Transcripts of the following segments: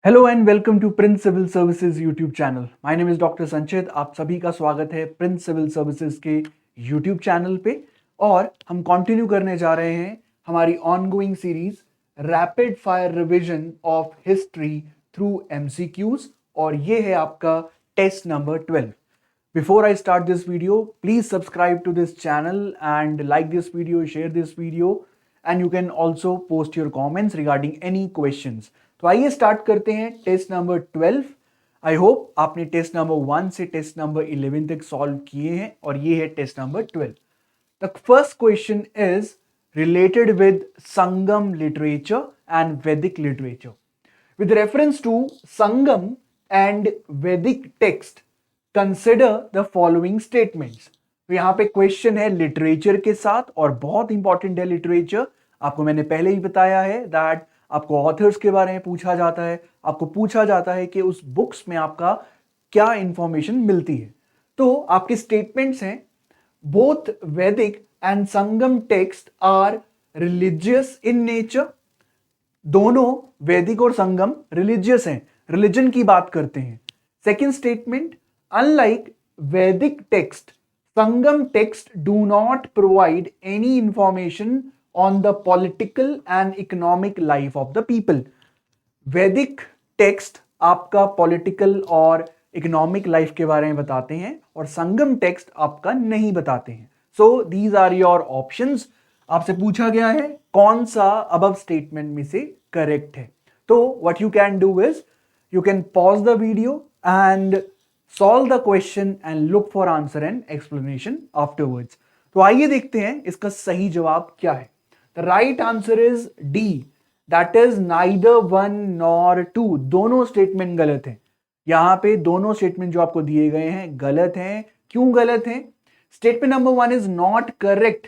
Hello and welcome to Prince Civil Services YouTube channel. My name is doctor Sanchit. आप सभी का स्वागत है प्रिंस सिविल सर्विसेज के यूट्यूब चैनल पे। और हम कंटिन्यू करने जा रहे हैं हमारी ongoing series rapid fire revision of history through MCQs, और ये है आपका test number 12। Before I start this video, please subscribe to this channel and like this video, share this video, and you can also post your comments regarding any questions. तो आइए start करते हैं test number 12। I hope आपने test number 1 से test number 11 तक solve किए हैं और ये है test number 12। The first question is related with Sangam literature and Vedic literature. With reference to Sangam and Vedic text, consider the following statements. तो यहां पे क्वेश्चन है लिटरेचर के साथ और बहुत इंपॉर्टेंट है लिटरेचर। आपको मैंने पहले ही बताया है दैट आपको ऑथर्स के बारे में पूछा जाता है, आपको पूछा जाता है कि उस बुक्स में आपका क्या इंफॉर्मेशन मिलती है। तो आपके स्टेटमेंट्स हैं both Vedic and Sangam text are religious in nature। दोनों वैदिक और संगम रिलीजियस हैं, रिलीजन की बात करते हैं। सेकेंड स्टेटमेंट, अनलाइक वैदिक text, Sangam text do not provide any information on the political and economic life of the people. वैदिक टेक्स्ट आपका पॉलिटिकल और इकोनॉमिक लाइफ के बारे में बताते हैं और संगम टेक्स्ट आपका नहीं बताते हैं। So these are your options. आपसे पूछा गया है कौन सा अबव स्टेटमेंट में से करेक्ट है। तो what you can do is you can pause the video and solve the question and look for answer and explanation afterwards. तो आइए देखते हैं इसका सही जवाब क्या है। The right answer is D, that is neither one nor two. दोनों स्टेटमेंट गलत हैं। यहां पे दोनों स्टेटमेंट जो आपको दिए गए हैं गलत हैं। क्यों गलत हैं? Statement number 1 is not correct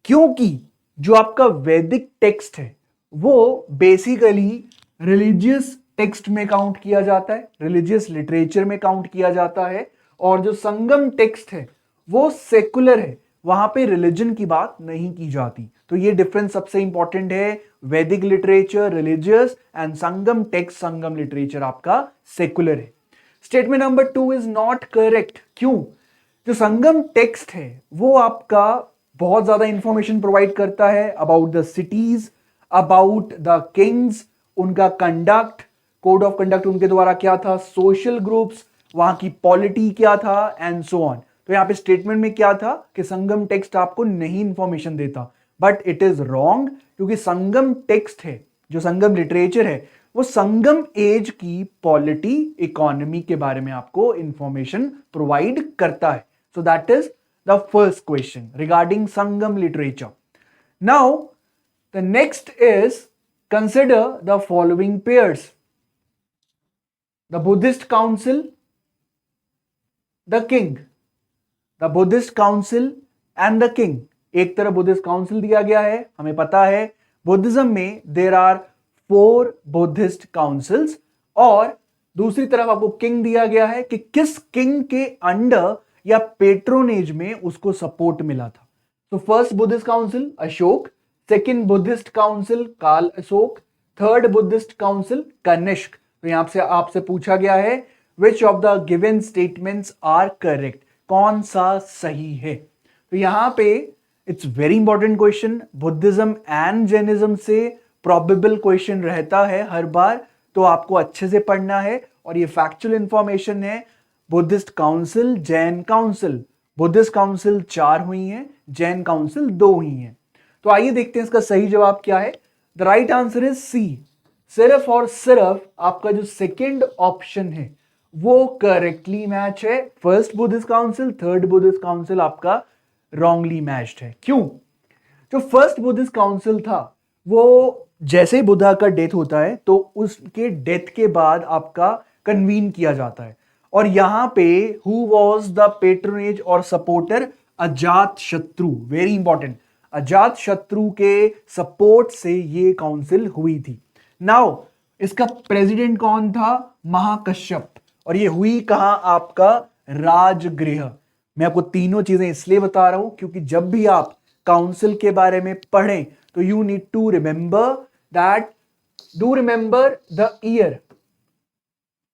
क्योंकि जो आपका वैदिक टेक्स्ट है वो बेसिकली रिलीजियस टेक्स्ट में काउंट किया जाता है, रिलीजियस लिटरेचर में काउंट किया जाता है। और जो संगम टेक्स्ट है वो सेकुलर है, वहां पे रिलीजन की बात नहीं की जाती। तो ये डिफरेंस सबसे इंपॉर्टेंट है। वैदिक literature religious and Sangam text, Sangam literature आपका सेकुलर है। Statement number 2 is not correct. क्यों? जो संगम टेक्स्ट है वो आपका बहुत ज्यादा इंफॉर्मेशन प्रोवाइड करता है about the cities, about the Kings, उनका कंडक्ट, कोड ऑफ कंडक्ट उनके द्वारा क्या था, सोशल ग्रुप्स, वहां की पॉलिटी क्या था एंड सो ऑन। तो यहां पे स्टेटमेंट में क्या था कि संगम टेक्स्ट आपको नहीं इंफॉर्मेशन देता, बट इट इज रॉन्ग क्योंकि संगम टेक्स्ट है, जो संगम लिटरेचर है वो संगम एज की पॉलिटी, इकोनॉमी के बारे में आपको इंफॉर्मेशन प्रोवाइड करता है। So that is the first question regarding Sangam literature. Now, the next is consider the following pairs: the Buddhist Council, the King, the Buddhist Council and the King। एक तरफ Buddhist council दिया गया है, हमें पता है बुद्धिज्म में there are 4 Buddhist councils, और दूसरी तरफ आपको किंग दिया गया है कि किस किंग के अंडर या पेट्रोनेज में उसको सपोर्ट मिला था। तो first Buddhist council Ashok, second Buddhist council काल Ashok, third Buddhist council Kanishka. तो यहां से आपसे पूछा गया है which of the given statements are correct, कौन सा सही है। तो यहां पे it's very important question. Buddhism and Jainism से प्रोबेबल क्वेश्चन रहता है हर बार, तो आपको अच्छे से पढ़ना है। और ये फैक्चुअल इंफॉर्मेशन है। Buddhist council, Jain council, Buddhist council 4 हुई हैं, जैन काउंसिल 2 हुई हैं। तो आइए देखते हैं इसका सही जवाब क्या है। The right answer is C. सिर्फ और सिर्फ आपका जो सेकेंड ऑप्शन है वो करेक्टली मैच है। First Buddhist council, third Buddhist council आपका रॉन्गली मैच्ड है। क्यों? जो फर्स्ट बुद्धिस्ट काउंसिल था वो जैसे ही बुद्धा का डेथ होता है तो उसके डेथ के बाद आपका कन्वीन किया जाता है। और यहां पे हु वॉज द पेट्रोनेज और सपोर्टर? अजात शत्रु। वेरी इंपॉर्टेंट, अजात शत्रु के सपोर्ट से ये काउंसिल हुई थी। नाउ इसका प्रेसिडेंट कौन था? महाकश्यप। और ये हुई कहां? आपका राजगृह। मैं आपको तीनों चीजें इसलिए बता रहा हूं क्योंकि जब भी आप काउंसिल के बारे में पढ़ें तो you need to remember that, do remember the year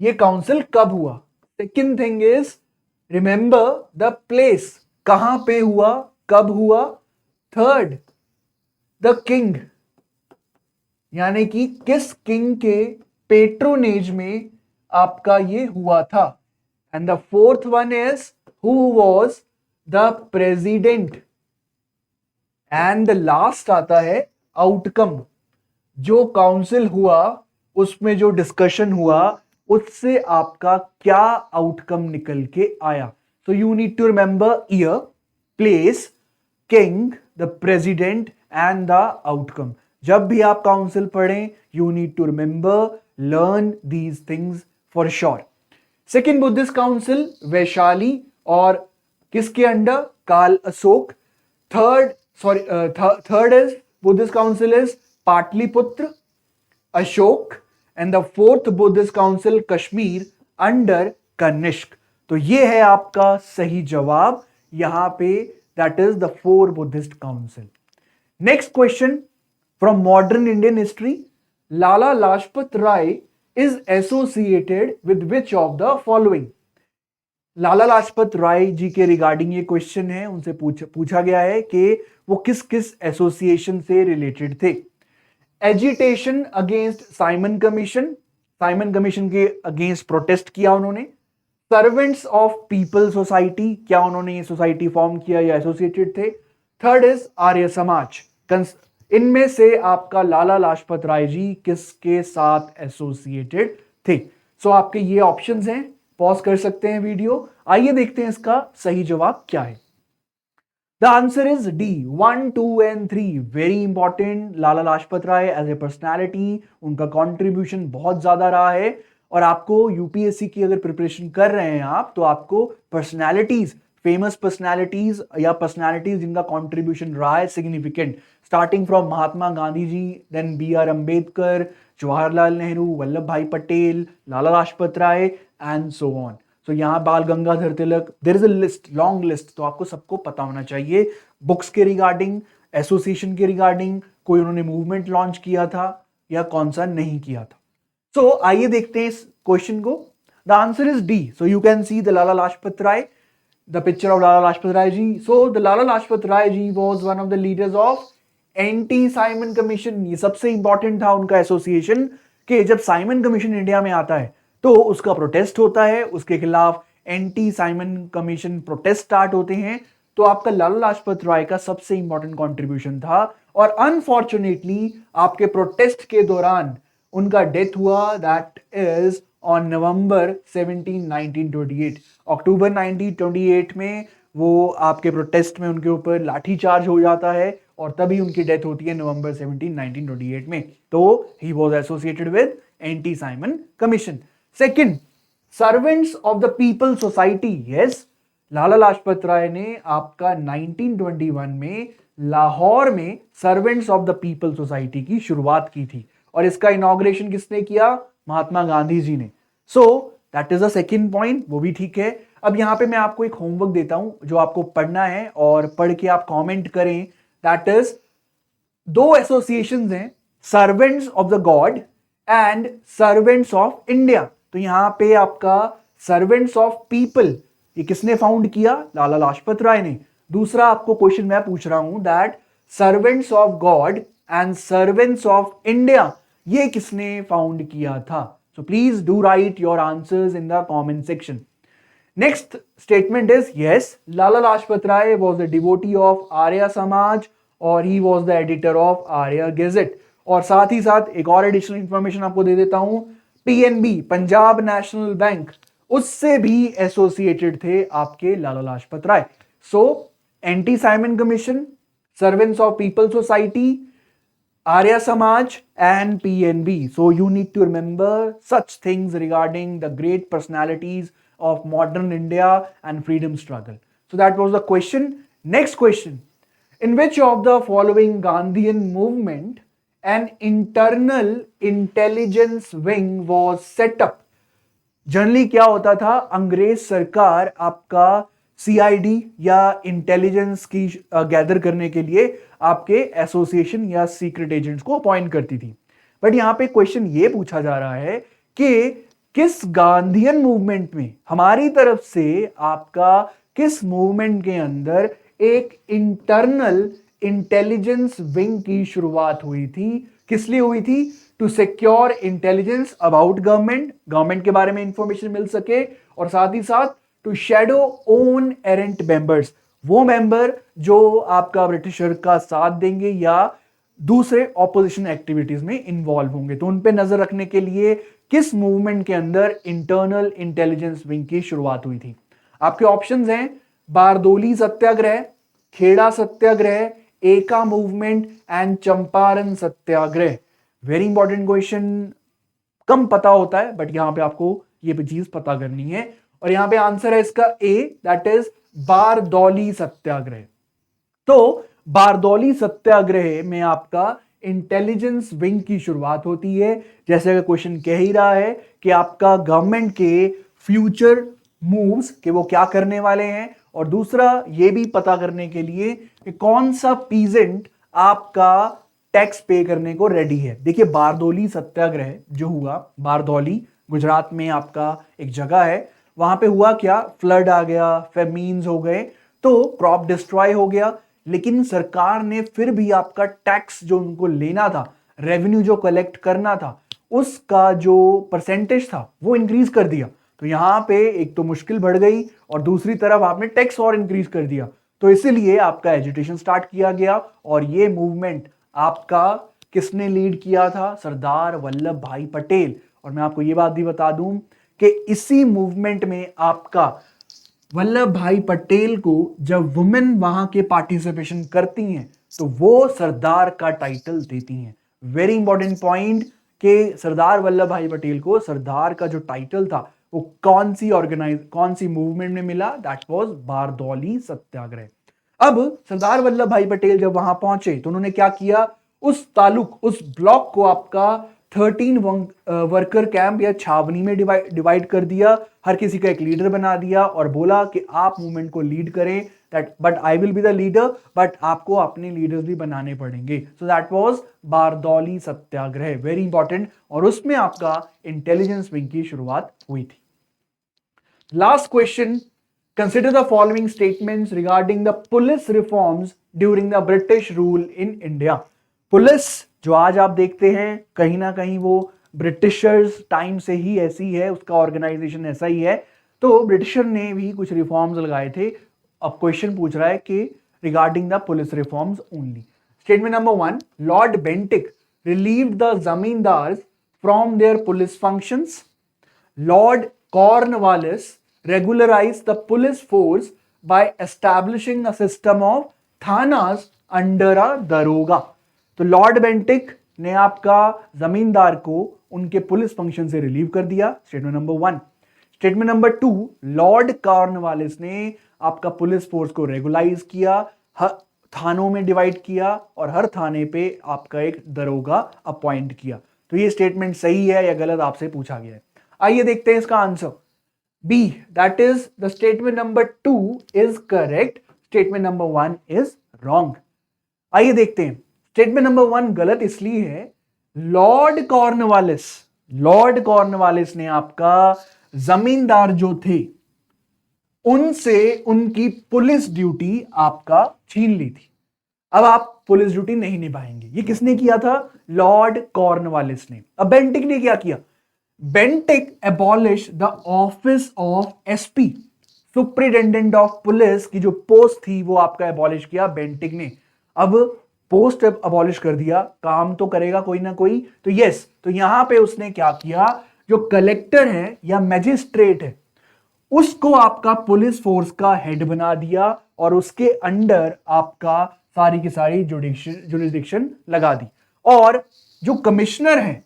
ये काउंसिल कब हुआ। Second thing is remember the place, कहां पे हुआ, कब हुआ। थर्ड द किंग, यानी कि किस किंग के पेट्रोनेज में आपका ये हुआ था। And the fourth one is who was the president. And the last आता है आउटकम, जो काउंसिल हुआ उसमें जो डिस्कशन हुआ उससे आपका क्या आउटकम निकल के आया। So you need to remember year, place, king, the president and the outcome. जब भी आप काउंसिल पढ़ें you need to remember, learn these things for sure. Second Buddhist council Vaishali और किसके अंडर, काल Ashok. Third is Buddhist council is Pataliputra, Ashoka. And the fourth Buddhist council Kashmir under Kanishka. तो ये है आपका सही जवाब यहां पे, that is the 4 Buddhist council. Next question from modern Indian history, Lala Lajpat Rai is associated with which of the following. Lala Lajpat Rai ji के रिगार्डिंग ये क्वेश्चन है, उनसे पूछा गया है कि वो किस किस एसोसिएशन से रिलेटेड थे। Agitation against Simon commission, Simon commission के अगेंस्ट प्रोटेस्ट किया उन्होंने। सर्वेंट्स ऑफ पीपल सोसाइटी, क्या उन्होंने ये सोसाइटी फॉर्म किया या एसोसिएटेड थे। Third is Arya Samaj. इनमें से आपका लाला लाजपत राय जी किसके साथ एसोसिएटेड थे। सो आपके ये ऑप्शंस हैं, पॉज कर सकते हैं वीडियो। आइए देखते हैं इसका सही जवाब क्या है। The answer is D, 1, 2 and 3 very important. Lala Lajpat Rai as a personality, उनका कॉन्ट्रीब्यूशन बहुत ज्यादा रहा है। और आपको यूपीएससी की अगर प्रिपरेशन कर रहे हैं आप, तो आपको पर्सनैलिटीज, फेमस पर्सनैलिटीज या पर्सनैलिटीज जिनका कॉन्ट्रीब्यूशन रहा है significant, starting from Mahatma Gandhi ji, then B R. Ambedkar, Jawaharlal Nehru, Vallabhbhai Patel, Lala Lajpat Rai and so on. So यहाँ Bal Gangadhar Tilak, there is a list, long list. तो आपको सबको पता होना चाहिए बुक्स के रिगार्डिंग, एसोसिएशन के रिगार्डिंग, कोई उन्होंने मूवमेंट लॉन्च किया था या कौन सा नहीं किया था। सो आइए देखते हैं इस क्वेश्चन को। The answer is D. So you can see the Lala Lajpat Rai, the picture of Lala Lajpat Rai ji. So the Lala Lajpat Rai ji was one of the leaders of anti Simon commission. ये सबसे इंपॉर्टेंट था उनका एसोसिएशन, कि जब साइमन कमीशन इंडिया में आता है तो उसका प्रोटेस्ट होता है, उसके खिलाफ anti Simon commission protest start होते हैं। तो आपका लाला लाजपत राय का सबसे इंपॉर्टेंट कंट्रीब्यूशन था। और अनफॉर्चुनेटली आपके प्रोटेस्ट के दौरान उनका डेथ हुआ, दैट इज ऑन नवंबर 17, 1928। अक्टूबर 1928 में वो आपके प्रोटेस्ट में उनके ऊपर लाठीचार्ज हो जाता है और तभी उनकी डेथ होती है नवंबर 17, 1928 में। तो ही was associated with anti Simon commission. Second, servants of the people society. Yes, Lala Lajpat Rai ने आपका 1921 में लाहौर में servants of the people society की शुरुआत की थी और इसका इनॉग्रेशन किसने किया, महात्मा गांधी जी ने। So that is the second point, वो भी ठीक है। अब यहां पे मैं आपको एक होमवर्क देता हूं जो आपको पढ़ना है और पढ़ के आप कमेंट करें। दैट इज, 2 एसोसिएशंस हैं, servants of the God and servants of India. तो यहां पे आपका सर्वेंट्स ऑफ पीपल, ये किसने फाउंड किया, लाला लाजपत राय ने। दूसरा आपको क्वेश्चन मैं पूछ रहा हूं, that servants of God and servants of India, ये किसने फाउंड किया था। So please do write your answers in the comment section. Next statement is, yes, Lala Lajpat Rai was the devotee of Arya Samaj और he was the editor of Arya gazette. और साथ ही साथ एक और एडिशनल इंफॉर्मेशन आपको दे देता हूं, पीएनबी, पंजाब नेशनल बैंक, उससे भी एसोसिएटेड थे आपके Lala Lajpat Rai. So anti Simon commission, servants of people society, Arya Samaj and PNB. So you need to remember such things regarding the great personalities of modern India and freedom struggle. So that was the question. Next question. In which of the following Gandhian movement an internal intelligence wing was set up? Generally क्या होता था, अंग्रेज सरकार आपका CID या intelligence की gather करने के लिए आपके एसोसिएशन या सीक्रेट एजेंट्स को अपॉइंट करती थी। बट यहां पे क्वेश्चन ये पूछा जा रहा है कि किस गांधीयन मूवमेंट में, हमारी तरफ से आपका किस मूवमेंट के अंदर एक इंटरनल इंटेलिजेंस विंग की शुरुआत हुई थी? किस लिए हुई थी? To secure intelligence about government, government के बारे में इंफॉर्मेशन मिल सके, और साथ ही साथ to shadow on errant members, वो मेंबर जो आपका ब्रिटिशर का साथ देंगे या दूसरे ऑपोजिशन एक्टिविटीज में इन्वॉल्व होंगे, तो उन पे नजर रखने के लिए किस मूवमेंट के अंदर इंटरनल इंटेलिजेंस विंग की शुरुआत हुई थी? आपके ऑप्शंस हैं Bardoli Satyagraha, Kheda Satyagraha, Eka movement and Champaran Satyagraha. Very important question, कम पता होता है बट यहां पे आपको ये चीज पता करनी है, और यहां पे आंसर है इसका ए, दैट इज बारदौली सत्याग्रह। तो बारदौली सत्याग्रह में आपका इंटेलिजेंस विंग की शुरुआत होती है, जैसे क्वेश्चन कह ही रहा है कि आपका गवर्नमेंट के फ्यूचर मूव्स कि वो क्या करने वाले हैं, और दूसरा ये भी पता करने के लिए कि कौन सा पीजेंट आपका टैक्स पे करने को रेडी है। देखिए बारदौली सत्याग्रह जो हुआ, बारदौली गुजरात में आपका एक जगह है, वहां पे हुआ क्या, फ्लड आ गया, फेमीन्स हो गए, तो क्रॉप डिस्ट्रॉय हो गया, लेकिन सरकार ने फिर भी आपका टैक्स जो उनको लेना था, रेवेन्यू जो कलेक्ट करना था, उसका जो परसेंटेज था वो इंक्रीज कर दिया। तो यहां पे एक तो मुश्किल बढ़ गई और दूसरी तरफ आपने टैक्स और इंक्रीज कर दिया, तो इसीलिए आपका एजुटेशन स्टार्ट किया गया। और ये मूवमेंट आपका किसने लीड किया था? सरदार वल्लभ भाई पटेल। और मैं आपको ये बात भी बता दूं कि इसी मूवमेंट में आपका वल्लभ भाई पटेल को जब वुमेन वहां के पार्टिसिपेशन करती हैं तो वो सरदार का टाइटल देती हैं। वेरी इंपॉर्टेंट पॉइंट कि सरदार वल्लभ भाई पटेल को सरदार का जो टाइटल था वो कौन सी मूवमेंट में मिला? दैट वाज बारदौली सत्याग्रह। अब सरदार वल्लभ भाई पटेल जब वहां पहुंचे तो उन्होंने क्या किया, उस तालुक, उस ब्लॉक को आपका 13 वर्कर कैंप या छावनी में डिवाइड कर दिया, हर किसी का एक लीडर बना दिया और बोला कि आप मूवमेंट को लीड करें, that but I will be the leader, but आपको अपने लीडर्स भी बनाने पड़ेंगे। So that was Bardoli Satyagraha, very important, और उसमें आपका इंटेलिजेंस विंग की शुरुआत हुई थी। Last question, consider the following statements regarding the police reforms during the British rule in India। Police जो आज आप देखते हैं कहीं ना कहीं वो ब्रिटिशर्स टाइम से ही ऐसी है, उसका ऑर्गेनाइजेशन ऐसा ही है, तो ब्रिटिशर ने भी कुछ रिफॉर्म्स लगाए थे। अब क्वेश्चन पूछ रहा है कि regarding the police reforms only. Statement number 1, Lord Bentinck relieved the zamindars from their police functions. Lord Cornwallis regularized the police force by establishing a system of थानास under a daroga। तो Lord Bentinck ने आपका जमींदार को उनके police function से relieve कर दिया, statement number 1। Statement number 2, Lord Cornwallis ने आपका पुलिस फोर्स को रेगुलाइज किया, थानों में डिवाइड किया और हर थाने पे आपका एक दरोगा अपॉइंट किया। तो ये स्टेटमेंट सही है या गलत आपसे पूछा गया है। आइए देखते हैं इसका answer. B, that is the statement number 2 is correct, statement number 1 is wrong. आइए देखते हैं, स्टेटमेंट नंबर 1 गलत इसलिए है, लॉर्ड कॉर्नवालिस ने आपका जमींदार जो थे उनसे उनकी पुलिस ड्यूटी आपका छीन ली थी। अब आप पुलिस ड्यूटी नहीं निभाएंगे। ये किसने किया था? लॉर्ड कॉर्नवालिस ने। अब बेंटिक ने क्या किया? Bentinck abolish the office of SP, superintendent of police की जो पोस्ट थी वो आपका एबॉलिश किया बेंटिक ने। अब पोस्ट अबॉलिश कर दिया, काम तो करेगा कोई ना कोई, तो यस, तो यहां पे उसने क्या किया, जो कलेक्टर है या मैजिस्ट्रेट है उसको आपका पुलिस फोर्स का हेड बना दिया और उसके अंडर आपका सारी की सारी जुरिडिक्शन लगा दी। और जो कमिश्नर है,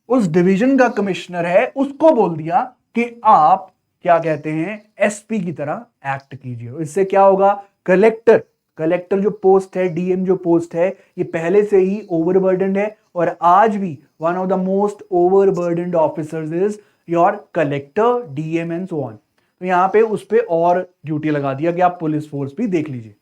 उस डिवीजन का कमिश्नर है, उसको बोल दिया कि आप क्या कहते हैं, एसपी की तरह एक्ट कीजिए। इससे क्या होगा, कलेक्टर जो पोस्ट है, डीएम जो पोस्ट है, ये पहले से ही ओवरबर्डन्ड है और आज भी one of the most overburdened officers is your collector, DM and so on. तो यहां पे उस पर और ड्यूटी लगा दिया कि आप पुलिस फोर्स भी देख लीजिए।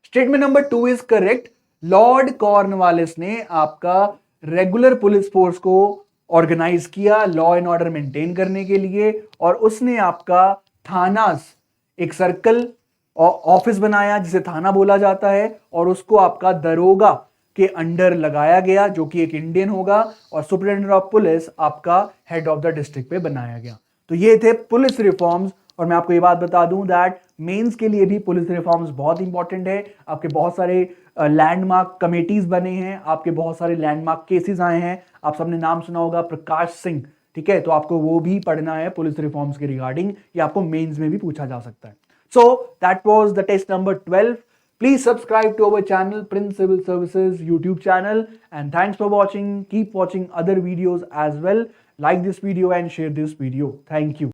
Statement number 2 is correct. Lord Cornwallis ने आपका रेगुलर पुलिस फोर्स को ऑर्गेनाइज किया लॉ एंड ऑर्डर मेंटेन करने के लिए, और उसने आपका थानास, एक सर्कल ऑफिस बनाया जिसे थाना बोला जाता है, और उसको आपका दरोगा के अंडर लगाया गया जो कि एक इंडियन होगा, और सुपरिटेंडेंट ऑफ पुलिस आपका हेड ऑफ द डिस्ट्रिक्ट पे बनाया गया। तो ये थे पुलिस रिफॉर्म्स। और मैं आपको ये बात बता दूं दैट मेंस के लिए भी पुलिस रिफॉर्म्स बहुत इंपॉर्टेंट है। आपके बहुत सारे लैंडमार्क कमेटीज बने हैं, आपके बहुत सारे लैंडमार्क केसेस आए हैं। आप सबने नाम सुना होगा प्रकाश सिंह, ठीक है, तो आपको वो भी पढ़ना है पुलिस रिफॉर्म्स के रिगार्डिंग, या आपको मेंस में भी पूछा जा सकता है। So that was the test number 12. Please subscribe to our channel, Prince Civil Services YouTube channel, and thanks for watching. Keep watching other videos as well. Like this video and share this video. Thank you.